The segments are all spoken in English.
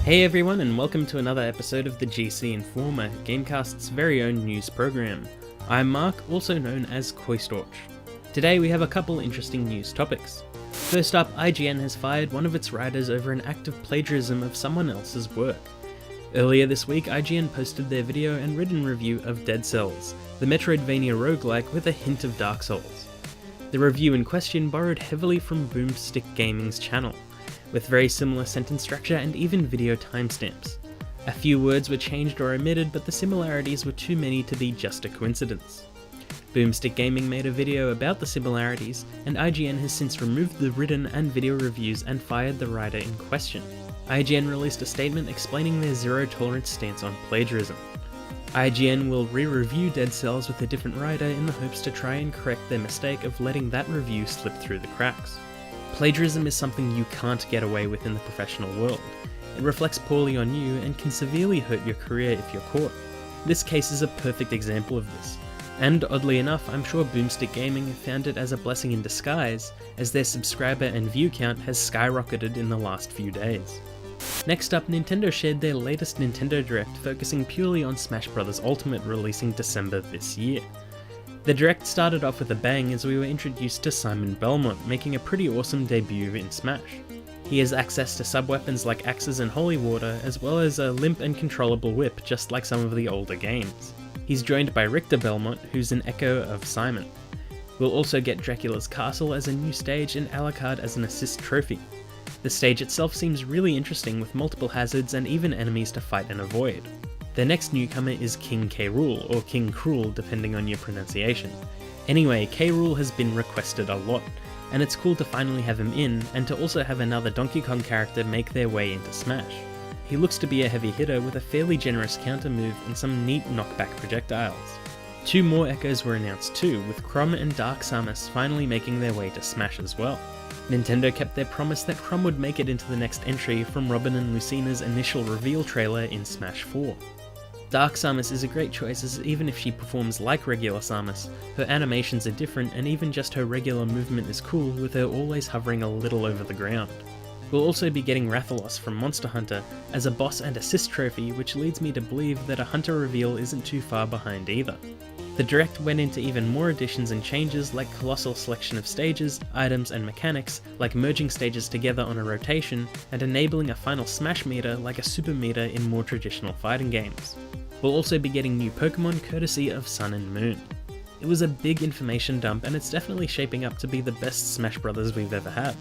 Hey everyone, and welcome to another episode of the GC Informer, GameCast's very own news program. I'm Mark, also known as Koistorch. Today we have a couple interesting news topics. First up, IGN has fired one of its writers over an act of plagiarism of someone else's work. Earlier this week, IGN posted their video and written review of Dead Cells, the Metroidvania roguelike with a hint of Dark Souls. The review in question borrowed heavily from Boomstick Gaming's channel, with very similar sentence structure and even video timestamps. A few words were changed or omitted, but the similarities were too many to be just a coincidence. Boomstick Gaming made a video about the similarities, and IGN has since removed the written and video reviews and fired the writer in question. IGN released a statement explaining their zero-tolerance stance on plagiarism. IGN will re-review Dead Cells with a different writer in the hopes to try and correct their mistake of letting that review slip through the cracks. Plagiarism is something you can't get away with in the professional world. It reflects poorly on you and can severely hurt your career if you're caught. This case is a perfect example of this. And oddly enough, I'm sure Boomstick Gaming have found it as a blessing in disguise, as their subscriber and view count has skyrocketed in the last few days. Next up, Nintendo shared their latest Nintendo Direct, focusing purely on Smash Bros. Ultimate releasing December this year. The Direct started off with a bang as we were introduced to Simon Belmont, making a pretty awesome debut in Smash. He has access to sub-weapons like axes and holy water, as well as a limp and controllable whip just like some of the older games. He's joined by Richter Belmont, who's an echo of Simon. We'll also get Dracula's Castle as a new stage and Alucard as an assist trophy. The stage itself seems really interesting with multiple hazards and even enemies to fight and avoid. The next newcomer is King K. Rool, or King Cruel depending on your pronunciation. Anyway, K. Rool has been requested a lot, and it's cool to finally have him in, and to also have another Donkey Kong character make their way into Smash. He looks to be a heavy hitter with a fairly generous counter move and some neat knockback projectiles. Two more echoes were announced too, with Chrom and Dark Samus finally making their way to Smash as well. Nintendo kept their promise that Chrom would make it into the next entry from Robin and Lucina's initial reveal trailer in Smash 4. Dark Samus is a great choice, as even if she performs like regular Samus, her animations are different and even just her regular movement is cool, with her always hovering a little over the ground. We'll also be getting Rathalos from Monster Hunter as a boss and assist trophy, which leads me to believe that a Hunter reveal isn't too far behind either. The Direct went into even more additions and changes, like colossal selection of stages, items and mechanics, like merging stages together on a rotation, and enabling a final smash meter like a super meter in more traditional fighting games. We'll also be getting new Pokemon courtesy of Sun and Moon. It was a big information dump, and it's definitely shaping up to be the best Smash Bros. We've ever had.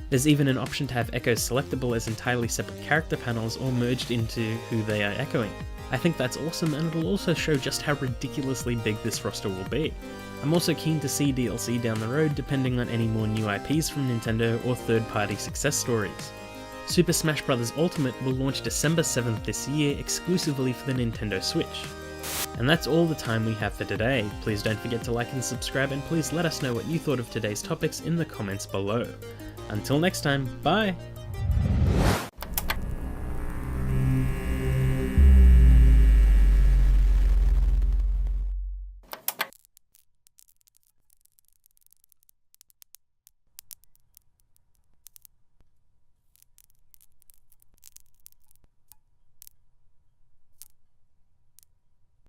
There's even an option to have echoes selectable as entirely separate character panels or merged into who they are echoing. I think that's awesome, and it'll also show just how ridiculously big this roster will be. I'm also keen to see DLC down the road depending on any more new IPs from Nintendo or third-party success stories. Super Smash Bros. Ultimate will launch December 7th this year exclusively for the Nintendo Switch. And that's all the time we have for today. Please don't forget to like and subscribe, and please let us know what you thought of today's topics in the comments below. Until next time, bye!